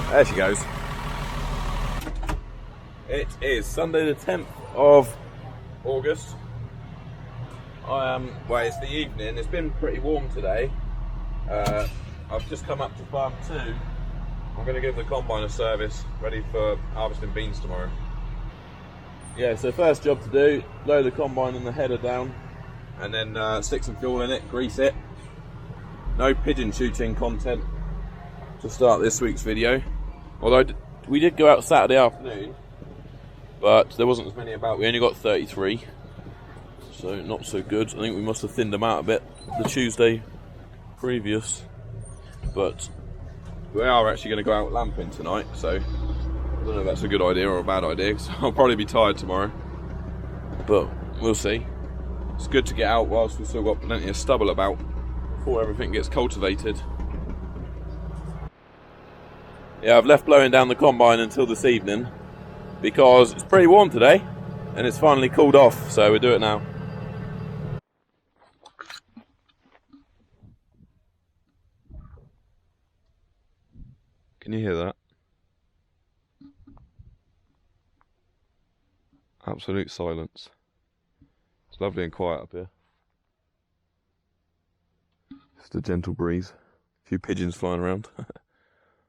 There she goes. It is Sunday the 10th of August. Well, it's the evening. It's been pretty warm today. I've just come up to farm 2. I'm going to give the combine a service, ready for harvesting beans tomorrow. Yeah, so first job to do, load the combine and the header down, and then stick some fuel in it, grease it. No pigeon shooting content to start this week's video. Although we did go out Saturday afternoon, but there wasn't as many about. We only got 33, so not so good. I think we must have thinned them out a bit the Tuesday previous. But we are actually going to go out lamping tonight, so I don't know if that's a good idea or a bad idea, because I'll probably be tired tomorrow. But we'll see. It's good to get out whilst we've still got plenty of stubble about before everything gets cultivated. Yeah, I've left blowing down the combine until this evening because it's pretty warm today and it's finally cooled off, so we'll do it now. Can you hear that? Absolute silence. It's lovely and quiet up here. Just a gentle breeze. A few pigeons flying around. I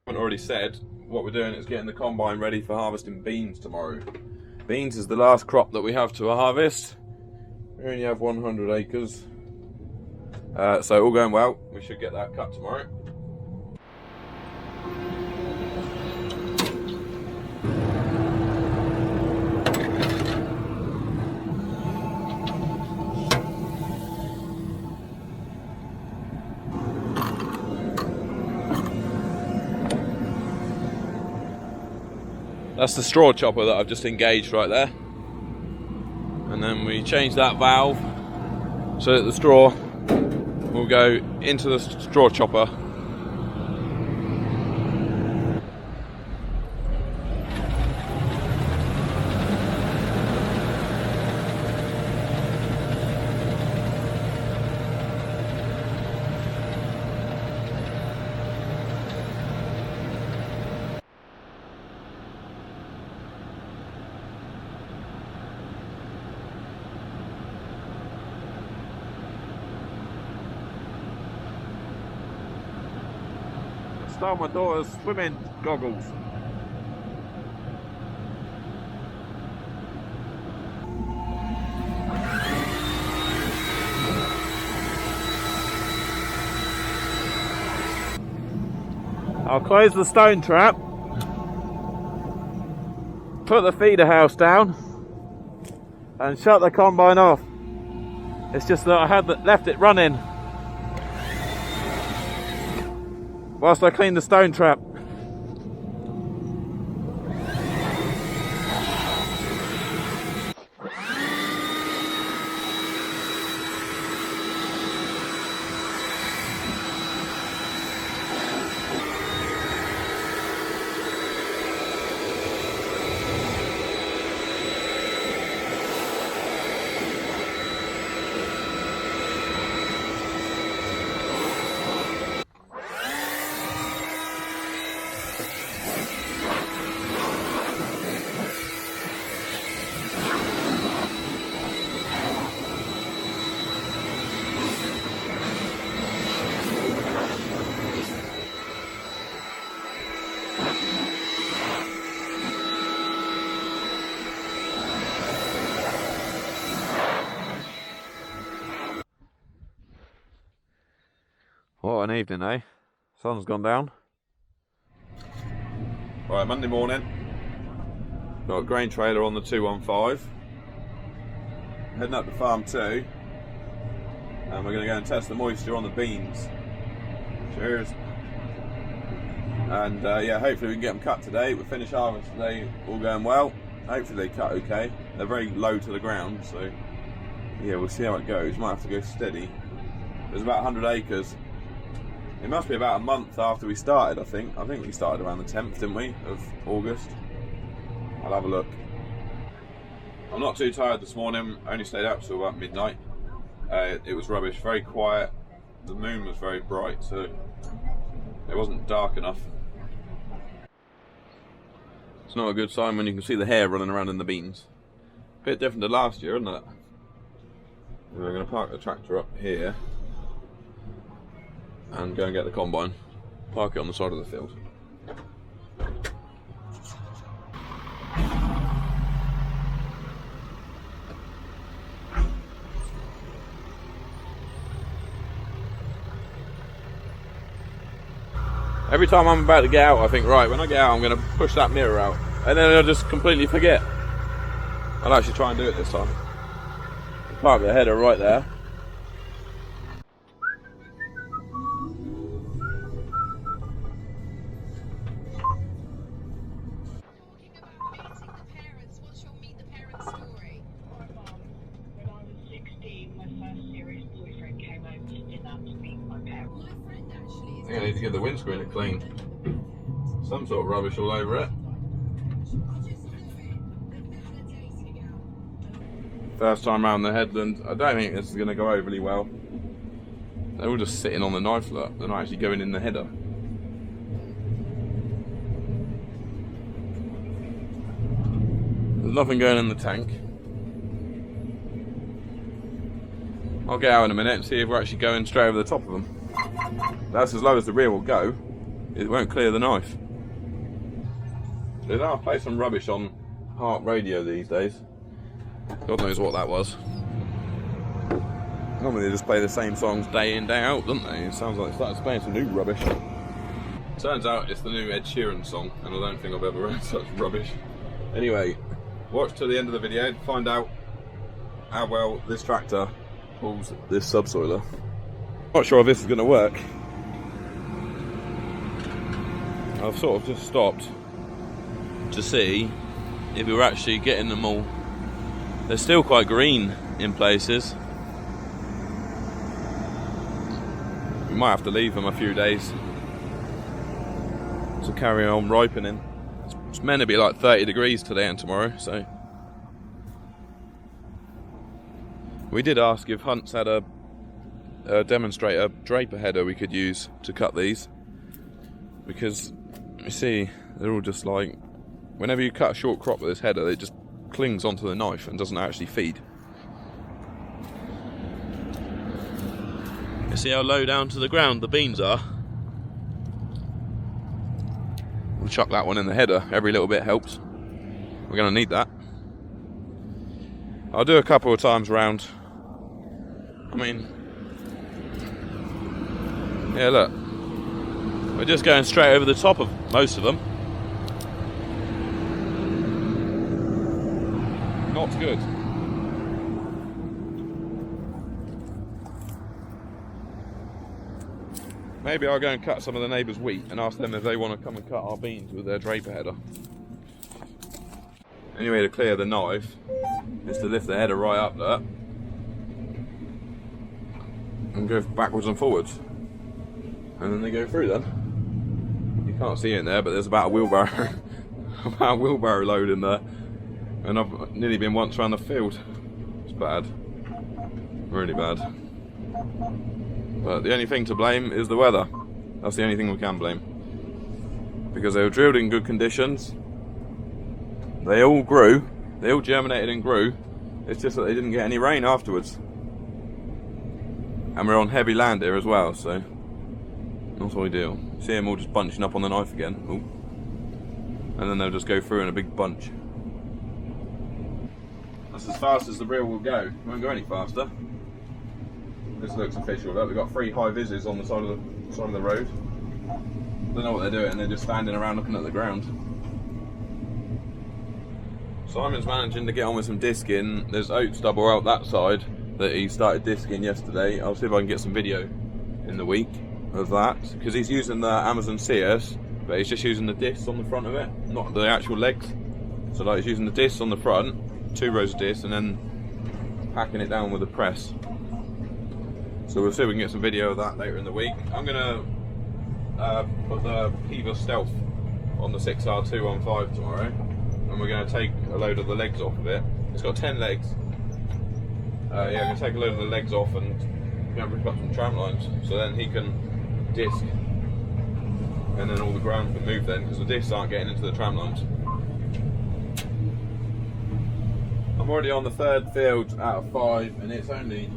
haven't already said, what we're doing is getting the combine ready for harvesting beans tomorrow. Beans is the last crop that we have to harvest. We only have 100 acres. So all going well, we should get that cut tomorrow. That's the straw chopper that I've just engaged right there. And then we change that valve so that the straw will go into the straw chopper. Stole my daughter's swimming goggles. I'll close the stone trap, put the feeder house down and shut the combine off. It's just that I had left it running whilst I clean the stone trap. What an evening, eh? Sun's gone down. Right, Monday morning. Got a grain trailer on the 215. Heading up to farm 2. And we're going to go and test the moisture on the beans. Cheers. And yeah, hopefully we can get them cut today. We'll finish harvest today, all going well. Hopefully they cut okay. They're very low to the ground, so yeah, we'll see how it goes. Might have to go steady. There's about 100 acres. It must be about a month after we started, I think. I think we started around the 10th, didn't we, of August. I'll have a look. I'm not too tired this morning. I only stayed up till about midnight. It was rubbish, very quiet. The moon was very bright, so it wasn't dark enough. It's not a good sign when you can see the hair running around in the beans. Bit different to last year, isn't it? We're going to park the tractor up here and go and get the combine. Park it on the side of the field. Every time I'm about to get out, I think, right, when I get out, I'm going to push that mirror out. And then I'll just completely forget. I'll actually try and do it this time. Park the header right there. I think I need to give the windscreen a clean. Some sort of rubbish all over it. First time around the headland. I don't think this is going to go overly well. They're all just sitting on the knife look. They're not actually going in the header. There's nothing going in the tank. I'll get out in a minute and see if we're actually going straight over the top of them. That's as low as the rear will go. It won't clear the knife. They don't play some rubbish on heart radio these days. God knows what that was. Normally they just play the same songs day in, day out, don't they? It sounds like they started playing some new rubbish. Turns out it's the new Ed Sheeran song, and I don't think I've ever heard such rubbish. Anyway, watch till the end of the video to find out how well this tractor pulls this subsoiler. Not sure if this is going to work. I've sort of just stopped to see if we were actually getting them all. They're still quite green in places. We might have to leave them a few days to carry on ripening. It's meant to be like 30 degrees today and tomorrow, so we did ask if Hunt's had a demonstrator draper header we could use to cut these, because you see they're all just like, whenever you cut a short crop with this header, it just clings onto the knife and doesn't actually feed. You see how low down to the ground the beans are? We'll chuck that one in the header. Every little bit helps. We're going to need that. I'll do a couple of times round. I mean, yeah, look, we're just going straight over the top of most of them. Not good. Maybe I'll go and cut some of the neighbours' wheat and ask them if they want to come and cut our beans with their draper header. Anyway, to clear the knife is to lift the header right up there and go backwards and forwards, and then they go through then. You can't see it in there, but there's about a wheelbarrow about a wheelbarrow load in there, and I've nearly been once around the field. It's bad, really bad. But the only thing to blame is the weather. That's the only thing we can blame, because they were drilled in good conditions. They all grew, they all germinated and grew. It's just that they didn't get any rain afterwards. And we're on heavy land here as well, so not ideal. See them all just bunching up on the knife again. Ooh. And then they'll just go through in a big bunch. That's as fast as the reel will go. It won't go any faster. This looks official. Look, we've got 3 high vises on the side of the road. Don't know what they're doing. They're just standing around looking at the ground. Simon's managing to get on with some disking. There's oat stubble out that side that he started disking yesterday. I'll see if I can get some video in the week of that, because he's using the Amazon CS, but he's just using the discs on the front of it, not the actual legs. So like, he's using the discs on the front, 2 rows of discs, and then packing it down with a press. So we'll see if we can get some video of that later in the week. I'm gonna put the Kiva Stealth on the 6R215 tomorrow, and we're going to take a load of the legs off of it. It's got 10 legs. Yeah, I'm going to take a load of the legs off and rip up some tram lines, so then he can disc, and then all the ground can move then, because the discs aren't getting into the tram lines. I'm already on the 3rd field out of 5, and it's only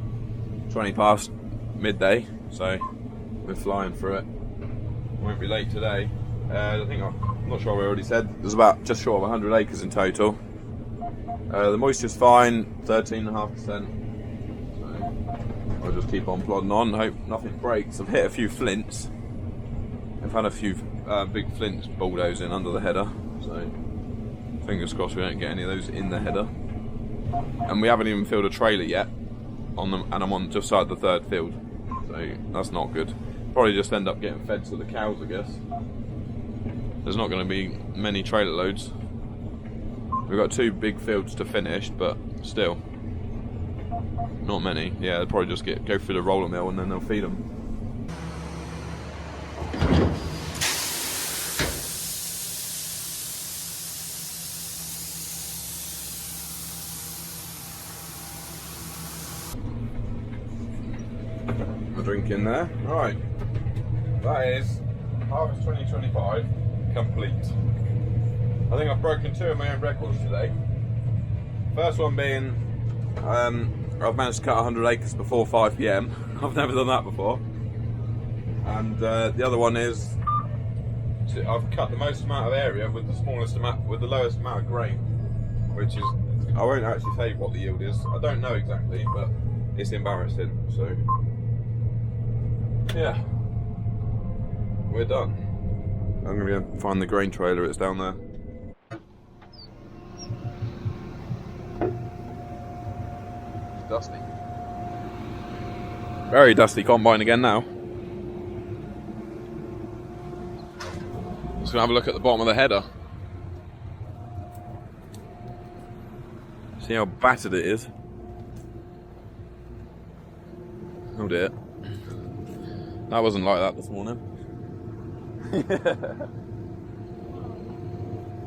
20 past midday, so we're flying through it. Won't be late today. I think I'm not sure I already said there's about just short of 100 acres in total. The moisture's fine, 13.5%. So I'll just keep on plodding on. Hope nothing breaks. I've hit a few flints. I've had a few big flints bulldozing under the header, so fingers crossed we don't get any of those in the header. And we haven't even filled a trailer yet on them, and I'm on just side the 3rd field, so that's not good. Probably just end up getting fed to the cows, I guess. There's not going to be many trailer loads. We've got 2 big fields to finish, but still not many. Yeah, they'll probably just go through the roller mill and then they'll feed them. A drink in there. Right, that is Harvest 2025 complete. I think I've broken 2 of my own records today. First one being I've managed to cut 100 acres before 5 PM. I've never done that before. And the other one is I've cut the most amount of area with the smallest amount, with the lowest amount of grain, which is, I won't actually say what the yield is. I don't know exactly, but it's embarrassing. So yeah, we're done. I'm gonna go find the grain trailer. It's down there. Dusty. Very dusty combine again now. Just gonna have a look at the bottom of the header. See how battered it is. Oh dear. That wasn't like that this morning.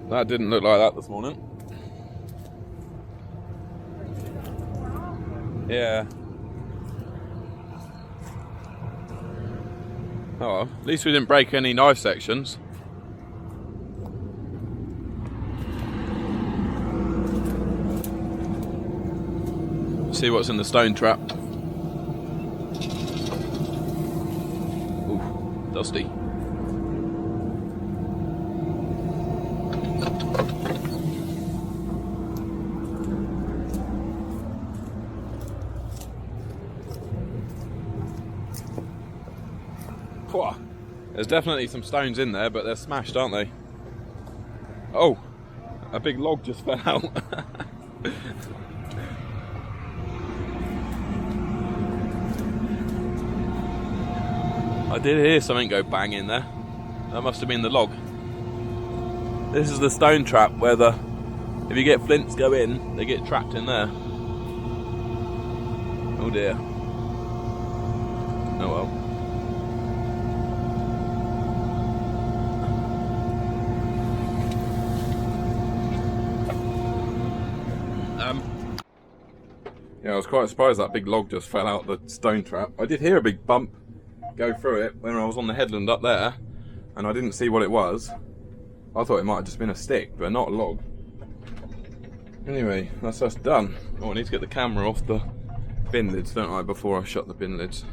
That didn't look like that this morning. Yeah. Oh well, at least we didn't break any knife sections. See what's in the stone trap. Ooh, dusty. There's definitely some stones in there, but they're smashed, aren't they? Oh, a big log just fell out. I did hear something go bang in there. That must have been the log. This is the stone trap where if you get flints go in, they get trapped in there. Oh dear. Oh well. Yeah, I was quite surprised that big log just fell out the stone trap. I did hear a big bump go through it when I was on the headland up there, and I didn't see what it was. I thought it might have just been a stick, but not a log. Anyway, that's us done. Oh, I need to get the camera off the bin lids, don't I, before I shut the bin lids.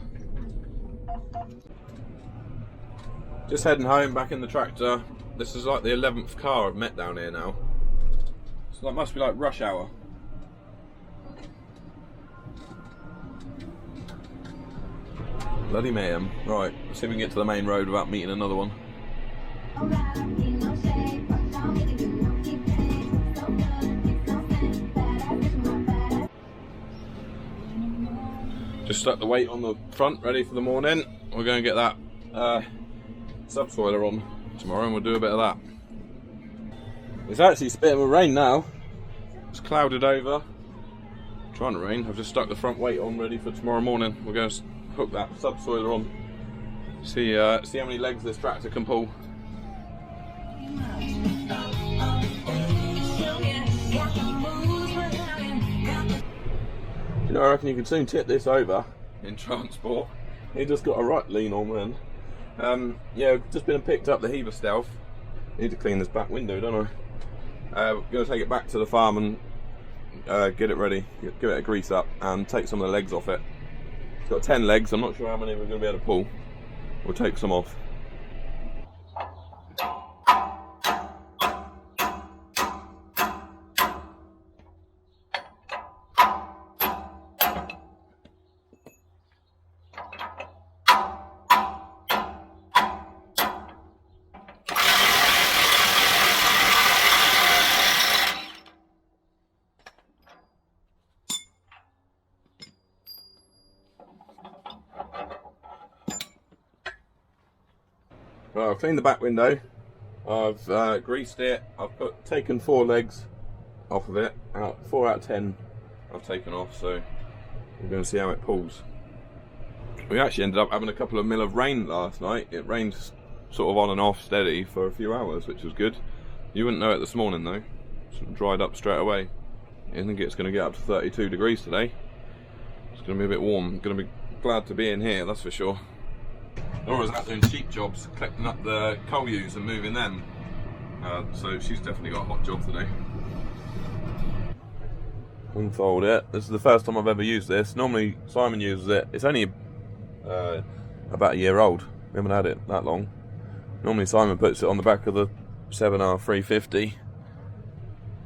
Just heading home, back in the tractor. This is like the 11th car I've met down here now. So that must be like rush hour. Bloody mayhem. Right, let's see if we can get to the main road without meeting another one. Just stuck the weight on the front, ready for the morning. We're going to get that subsoiler on tomorrow and we'll do a bit of that. It's actually spitting with rain now. It's clouded over. Trying to rain. I've just stuck the front weight on ready for tomorrow morning. We're going to hook that subsoiler on. See how many legs this tractor can pull. You know, I reckon you can soon tip this over in transport. It just got a right lean on then. Yeah, just been and picked up the Heaver Stealth. Need to clean this back window, don't I? We're going to take it back to the farm and get it ready, give it a grease up and take some of the legs off it. It's got 10 legs, I'm not sure how many we're going to be able to pull. We'll take some off. Well, I've cleaned the back window, I've greased it, I've taken 4 legs off of it, 4 out of 10 I've taken off, so we're going to see how it pulls. We actually ended up having a couple of mil of rain last night. It rained sort of on and off steady for a few hours, which was good. You wouldn't know it this morning though, it dried up straight away. I think it's going to get up to 32 degrees today. It's going to be a bit warm. I'm going to be glad to be in here, that's for sure. Laura's out doing sheep jobs, collecting up the coal ewes and moving them. So she's definitely got a hot job today. Unfold it. This is the first time I've ever used this. Normally Simon uses it. It's only about a year old. We haven't had it that long. Normally Simon puts it on the back of the 7R 350.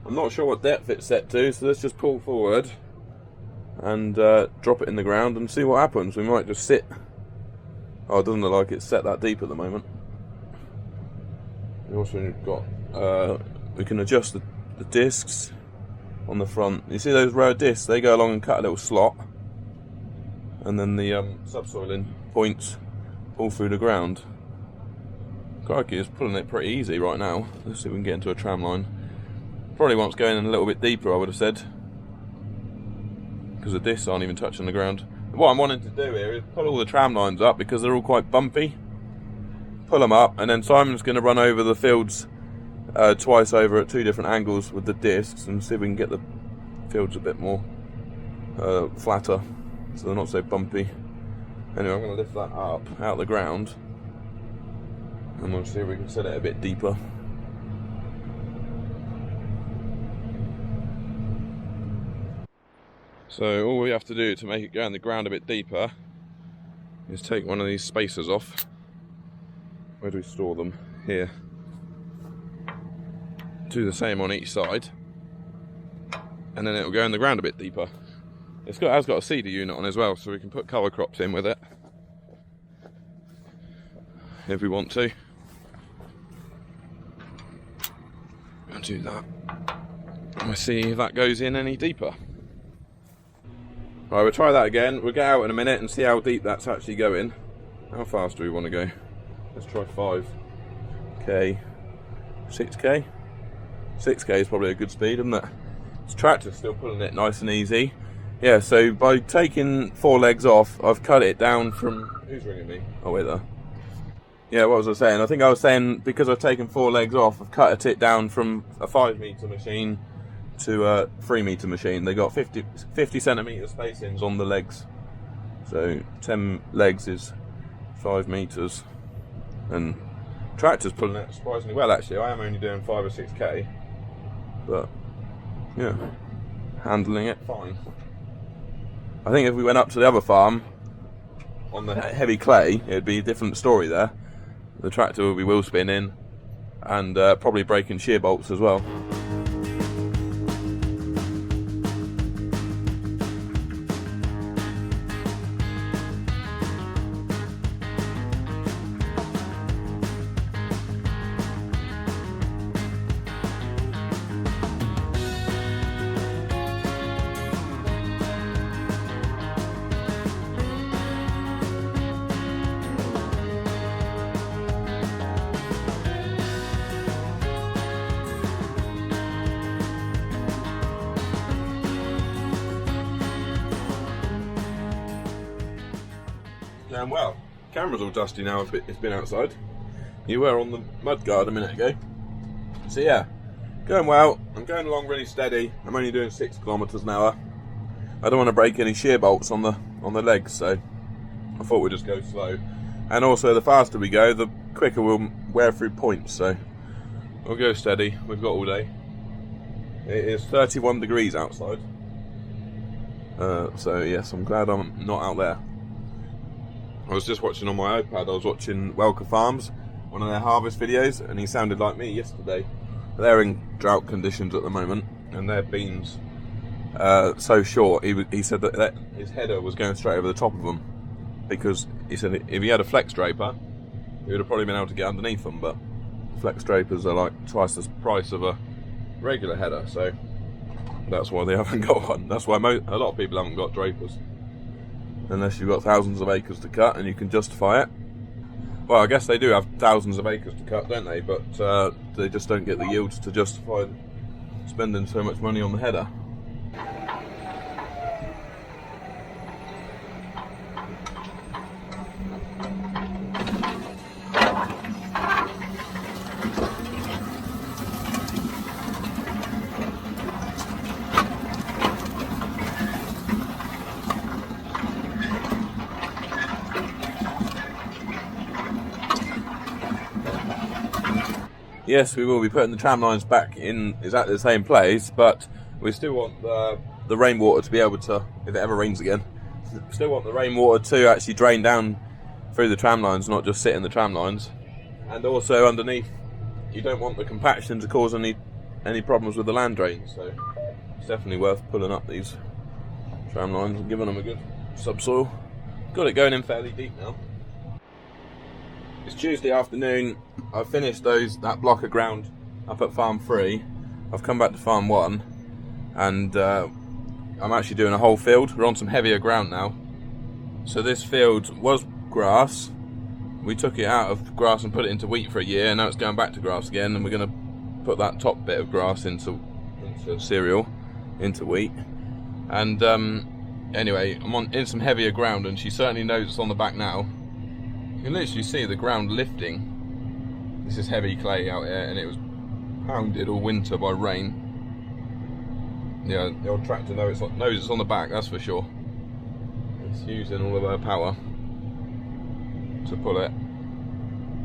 I'm not sure what depth it's set to, so let's just pull forward and drop it in the ground and see what happens. We might just sit. Oh, it doesn't look like it's set that deep at the moment. We also got, we can adjust the discs on the front. You see those row of discs? They go along and cut a little slot. And then the subsoiling points all through the ground. Crikey, it's pulling it pretty easy right now. Let's see if we can get into a tram line. Probably wants going in a little bit deeper, I would have said. Because the discs aren't even touching the ground. What I'm wanting to do here is pull all the tram lines up because they're all quite bumpy. Pull them up, and then Simon's going to run over the fields twice over at 2 different angles with the discs and see if we can get the fields a bit more flatter so they're not so bumpy. Anyway, I'm going to lift that up out of the ground and we'll see if we can set it a bit deeper. So all we have to do to make it go in the ground a bit deeper is take one of these spacers off. Where do we store them? Here. Do the same on each side, and then it will go in the ground a bit deeper. It has got a seeder unit on as well, so we can put cover crops in with it if we want to. I'll do that. And we'll see if that goes in any deeper. Right, we'll try that again. We'll get out in a minute and see how deep that's actually going. How fast do we want to go? Let's try 5k, 6k. 6k is probably a good speed, isn't it? This tractor's still pulling it nice and easy. Yeah, so by taking 4 legs off, I've cut it down from... Who's ringing me? Oh, wait there. Yeah, what was I saying? I think I was saying because I've taken 4 legs off, I've cut it down from a 5 metre machine to a 3 metre machine. They got 50 centimetre spacings on the legs. So 10 legs is 5 metres. And tractor's pulling it surprisingly well actually. I am only doing 5 or 6k. But yeah, handling it fine. I think if we went up to the other farm on the heavy clay, it'd be a different story there. The tractor would be wheel spinning and probably breaking shear bolts as well. Well, camera's all dusty now if it's been outside. You were on the mudguard a minute ago. So yeah, going well. I'm going along really steady. I'm only doing 6 kilometers an hour. I don't want to break any shear bolts on the legs, so I thought we'd just go slow. And also, the faster we go, the quicker we'll wear through points. So we'll go steady. We've got all day. It is 31 degrees outside. So yes, I'm glad I'm not out there. I was just watching on my iPad, I was watching Welker Farms, one of their harvest videos, and he sounded like me yesterday. They're in drought conditions at the moment, and their beans so short, he said that his header was going straight over the top of them, because he said if he had a flex draper, he would have probably been able to get underneath them, but flex drapers are like twice the price of a regular header, so that's why they haven't got one. That's why a lot of people haven't got drapers, unless you've got thousands of acres to cut and you can justify it. Well, I guess they do have thousands of acres to cut, don't they? But they just don't get the yields to justify spending so much money on the header. Yes, we will be putting the tram lines back in exactly the same place, but we still want the rainwater to be able to, if it ever rains again, still want the rainwater to actually drain down through the tram lines, not just sit in the tram lines. And also underneath, you don't want the compaction to cause any problems with the land drains, so it's definitely worth pulling up these tram lines and giving them a good subsoil. Got it going in fairly deep now. It's Tuesday afternoon. I've finished that block of ground up at farm 3. I've come back to farm 1, and I'm actually doing a whole field. We're on some heavier ground now. So this field was grass. We took it out of grass and put it into wheat for a year, and now it's going back to grass again, and we're going to put that top bit of grass into cereal, into wheat. And anyway, I'm in some heavier ground, and she certainly knows it's on the back now. You can literally see the ground lifting. This is heavy clay out here, and it was pounded all winter by rain. Yeah, the old tractor knows it's on the back, that's for sure. It's using all of her power to pull it.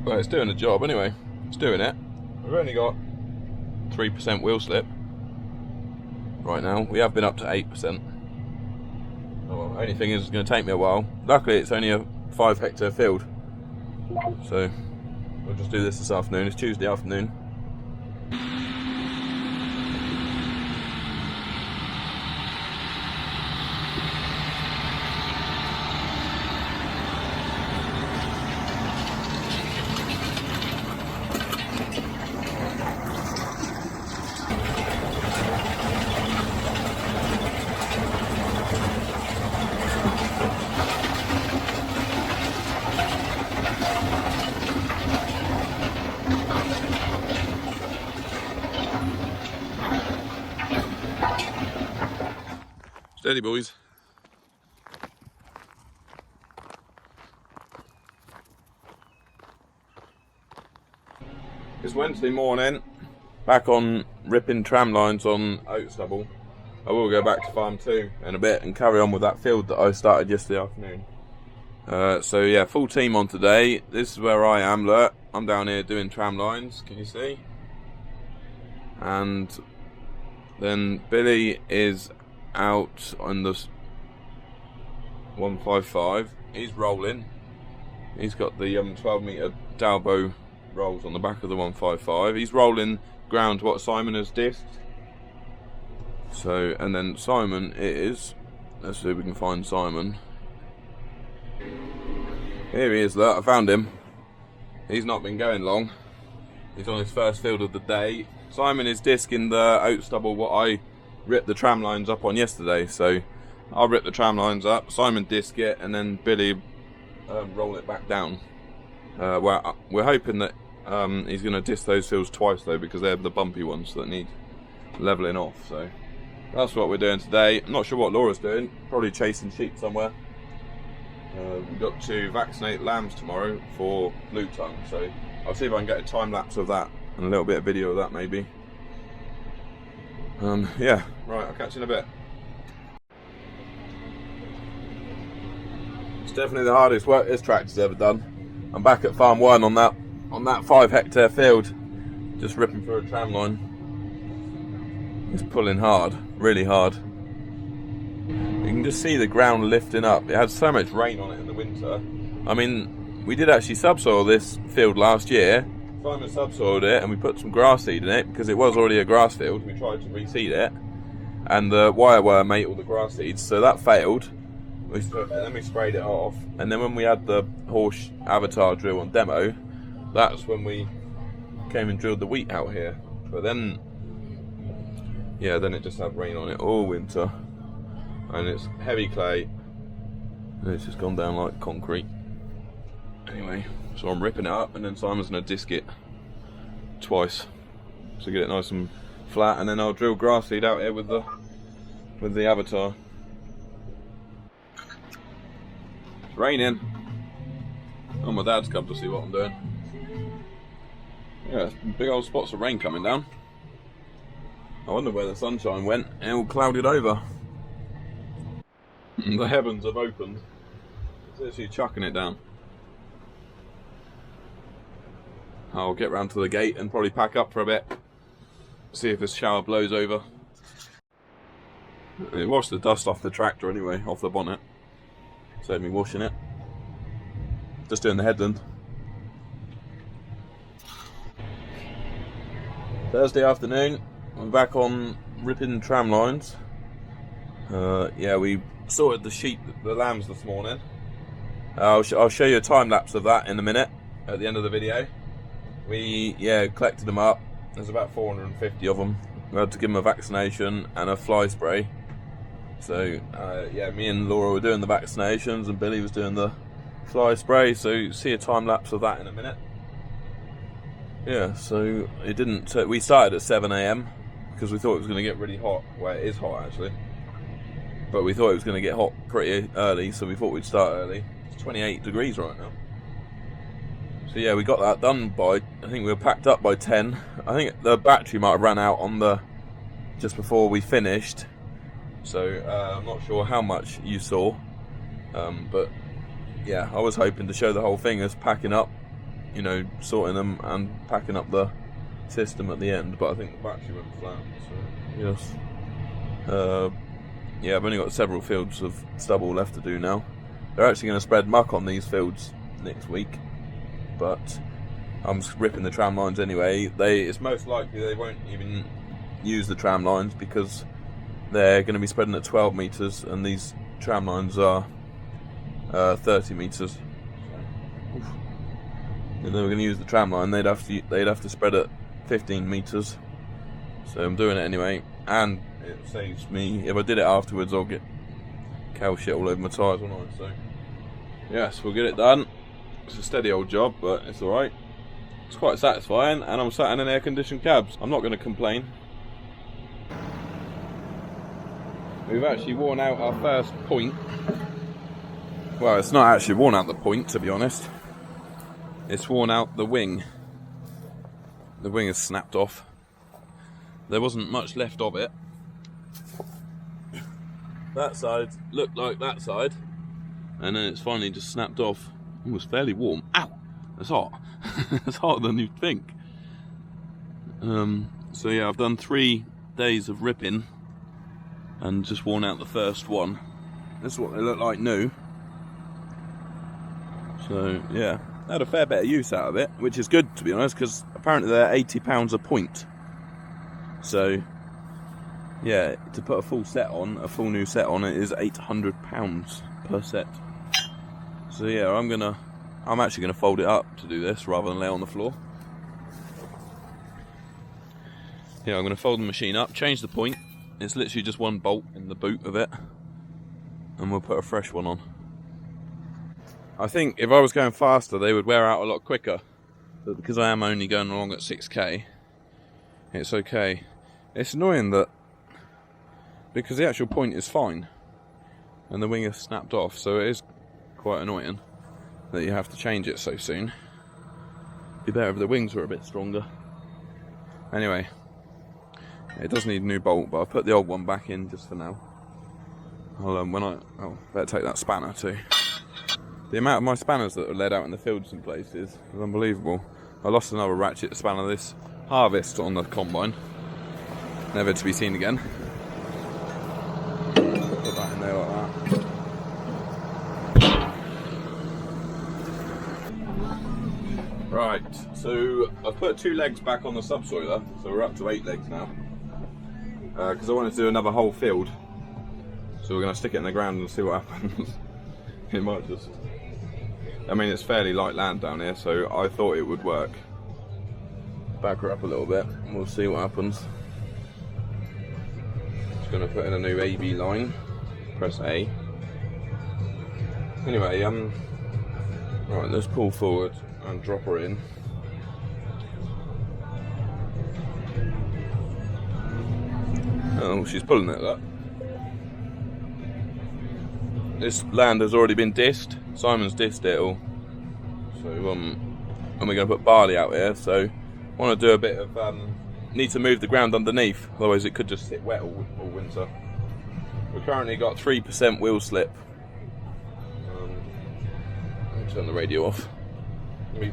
But it's doing the job anyway. It's doing it. We've only got 3% wheel slip right now. We have been up to 8%. Oh, well, the only thing is it's going to take me a while. Luckily it's only a 5 hectare field. So we'll just do this afternoon. It's Tuesday afternoon. Steady, boys. It's Wednesday morning, back on ripping tram lines on oat stubble. I will go back to farm 2 in a bit and carry on with that field that I started yesterday afternoon. So yeah, full team on today. This is where I am, look. I'm down here doing tram lines, can you see? And then Billy is out on the 155. He's rolling. He's got the 12 metre Dalbo rolls on the back of the 155. He's rolling ground what Simon has disked. So, and then Simon is, let's see if we can find Simon. Here he is, look, I found him. He's not been going long. He's on his first field of the day. Simon is disking the oat stubble what I ripped the tram lines up on yesterday, so I'll rip the tram lines up, Simon disc it, and then Billy roll it back down. We're hoping that he's going to disc those fields twice though, because they're the bumpy ones that need levelling off. So that's what we're doing today. I'm not sure what Laura's doing, probably chasing sheep somewhere. We've got to vaccinate lambs tomorrow for blue tongue, so I'll see if I can get a time lapse of that and a little bit of video of that maybe. Yeah, right, I'll catch you in a bit. It's definitely the hardest work this tractor's ever done. I'm back at farm 1 on that 5 hectare field, just ripping through a tram line. It's pulling hard, really hard. You can just see the ground lifting up. It had so much rain on it in the winter. I mean, we did actually subsoil this field last year. Simon subsoiled it and we put some grass seed in it because it was already a grass field. We tried to reseed it and the wire worm ate all the grass seeds, so that failed. And then we sprayed it off, and then when we had the horse avatar drill on demo, that's when we came and drilled the wheat out here. But then, yeah, then it just had rain on it all winter, and it's heavy clay, and it's just gone down like concrete. Anyway, so I'm ripping it up, and then Simon's gonna disc it twice to get it nice and flat, and then I'll drill grass seed out here with the avatar. It's raining. Oh, my dad's come to see what I'm doing. Yeah, big old spots of rain coming down. I wonder where the sunshine went. It all clouded over. The heavens have opened. It's literally chucking it down. I'll get round to the gate and probably pack up for a bit. See if this shower blows over. It washed the dust off the tractor anyway, off the bonnet. Saved me washing it. Just doing the headland. Thursday afternoon, I'm back on ripping tram lines. Yeah, we sorted the lambs this morning. I'll show you a time lapse of that in a minute at the end of the video. We collected them up. There's about 450 of them. We had to give them a vaccination and a fly spray. So yeah, me and Laura were doing the vaccinations and Billy was doing the fly spray. So you see a time lapse of that in a minute. Yeah, so it didn't. We started at 7 AM because we thought it was going to get really hot. Well, it is hot actually, but we thought it was going to get hot pretty early, so we thought we'd start early. It's 28 degrees right now. So yeah, we got that done by, I think we were packed up by 10. I think the battery might have run out on just before we finished. So I'm not sure how much you saw, but yeah, I was hoping to show the whole thing as packing up, you know, sorting them and packing up the system at the end, but I think the battery went flat, so yes. Yeah, I've only got several fields of stubble left to do now. They're actually going to spread muck on these fields next week, but I'm ripping the tram lines anyway. It's most likely they won't even use the tram lines because they're going to be spreading at 12 metres and these tram lines are 30 metres. If they were going to use the tram line, they'd have to spread at 15 metres. So I'm doing it anyway, and it saves me. If I did it afterwards, I'll get cow shit all over my tyres, won't I? So yes, we'll get it done. It's a steady old job, but it's all right. It's quite satisfying, and I'm sat in an air-conditioned cab. I'm not going to complain. We've actually worn out our first point. Well, it's not actually worn out the point, to be honest. It's worn out the wing. The wing has snapped off. There wasn't much left of it. That side looked like that side, and then it's finally just snapped off. It was fairly warm. Ow! It's hot. It's hotter than you'd think. So yeah, I've done 3 days of ripping and just worn out the first one. This is what they look like new. So yeah, I had a fair bit of use out of it, which is good, to be honest, because apparently they're £80 a point. So yeah, to put a full new set on, it is £800 per set. So yeah, I'm actually gonna fold it up to do this rather than lay on the floor. Yeah, I'm gonna fold the machine up, change the point. It's literally just one bolt in the boot of it, and we'll put a fresh one on. I think if I was going faster, they would wear out a lot quicker. But because I am only going along at 6k, it's okay. It's annoying that, because the actual point is fine, and the wing has snapped off, so it is quite annoying that you have to change it so soon. It'd be better if the wings were a bit stronger. Anyway, it does need a new bolt, but I'll put the old one back in just for now. Better take that spanner too. The amount of my spanners that are laid out in the fields and places is unbelievable. I lost another ratchet spanner this harvest on the combine. never to be seen again. Put that in there like that. Right, so I've put 2 legs back on the subsoiler, so we're up to 8 legs now. Because I wanted to do another whole field. So we're going to stick it in the ground and see what happens. It might just... I mean, it's fairly light land down here, so I thought it would work. Back her up a little bit and we'll see what happens. Just going to put in a new AB line. Press A. Anyway, right, let's pull forward and drop her in. Oh, she's pulling it up. This land has already been dissed. Simon's dissed it all. So and we're going to put barley out here, so I want to do a bit of need to move the ground underneath, otherwise it could just sit wet all winter. We've currently got 3% wheel slip. Let me turn the radio off. We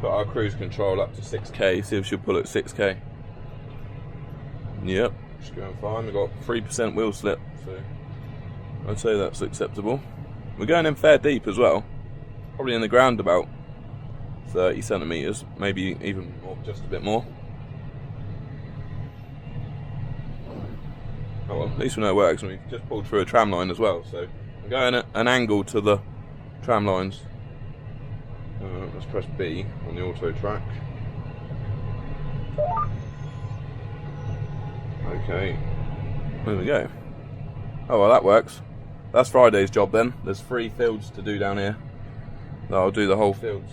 put our cruise control up to 6k, see if she'll pull at 6k. Yep, she's going fine. We've got 3% wheel slip, so I'd say that's acceptable. We're going in fair deep as well, probably in the ground about 30 centimetres, maybe even more, just a bit more. Oh well, at least we know it works, and we've just pulled through a tram line as well, so we're going at an angle to the tram lines. Let's press B on the auto track. Okay, there we go. Oh well, that works. That's Friday's job then. There's 3 fields to do down here. I'll do the whole fields.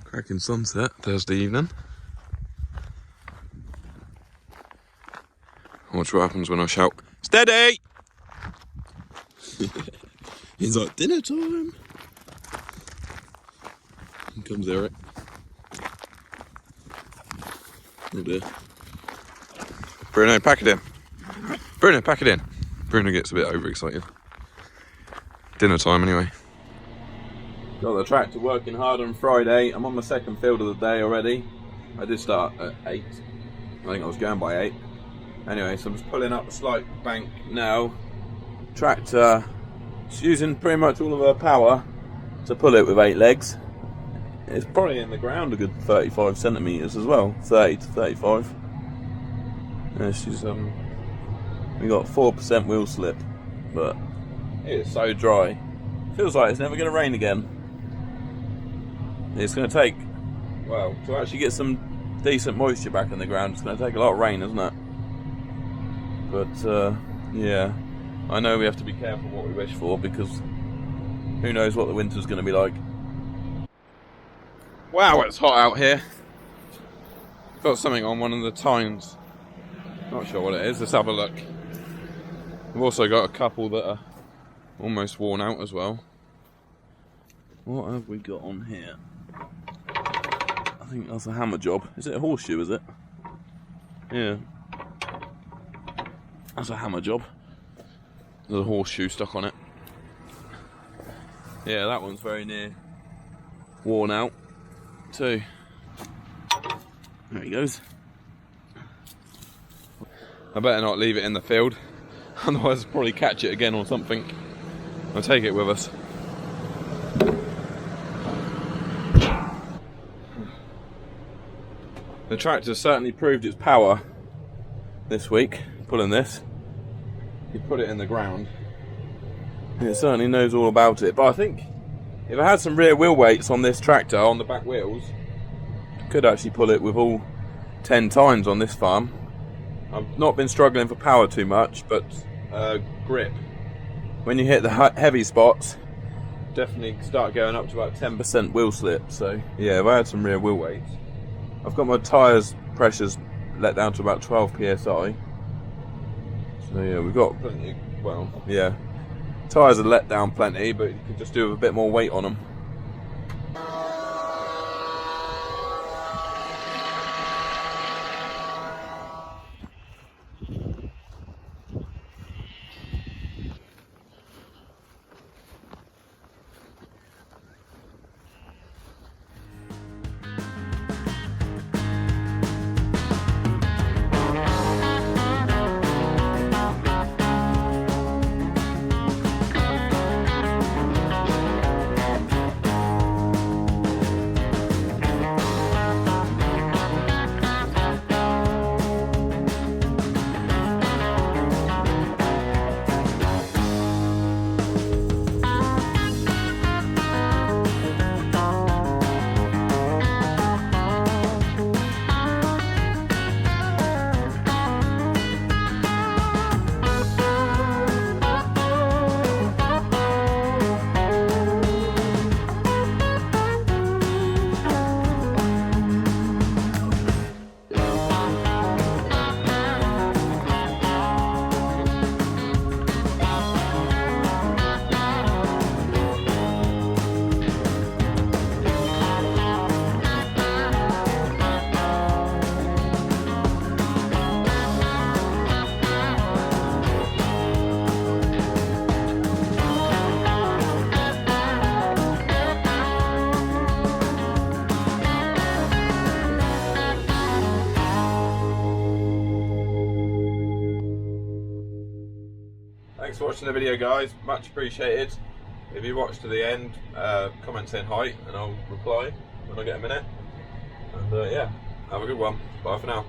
Cracking sunset Thursday evening. Watch what happens when I shout, "Steady!" He's like, "Dinner time!" Here comes Eric. Oh dear. Bruno, pack it in. Bruno, pack it in. Bruno gets a bit overexcited. Dinner time anyway. Got the tractor working hard on Friday. I'm on my 2nd field of the day already. I did start at 8. I think I was going by 8. Anyway, so I'm just pulling up a slight bank now. Tractor, it's using pretty much all of her power to pull it with 8 legs. It's probably in the ground a good 35 centimetres as well, 30 to 35. Yeah, she's we got 4% wheel slip, but it's so dry. Feels like it's never going to rain again. It's going to take, well, to actually get some decent moisture back in the ground, it's going to take a lot of rain, isn't it? But yeah, I know we have to be careful what we wish for, because who knows what the winter's going to be like. Wow, it's hot out here. Got something on one of the tines. Not sure what it is, let's have a look. We've also got a couple that are almost worn out as well. What have we got on here? I think that's a hammer job. Is it a horseshoe, is it? Yeah. That's a hammer job. There's a horseshoe stuck on it. Yeah, that one's very near worn out too. There he goes. I better not leave it in the field, otherwise I'll probably catch it again or something. I'll take it with us. The tractor certainly proved its power this week, pulling this. You put it in the ground. It certainly knows all about it, but I think if I had some rear wheel weights on this tractor, on the back wheels, I could actually pull it with all 10 tines on this farm. I've not been struggling for power too much, but grip. When you hit the heavy spots, definitely start going up to about 10% wheel slip. So yeah, if I had some rear wheel weights. I've got my tyres pressures let down to about 12 psi. So yeah, we've got plenty, well, yeah. Tyres are let down plenty, but you can just do with a bit more weight on them. thanks for watching the video, guys. Much appreciated. If you watch to the end, comment saying hi and I'll reply when I get a minute. And yeah, have a good one. Bye for now.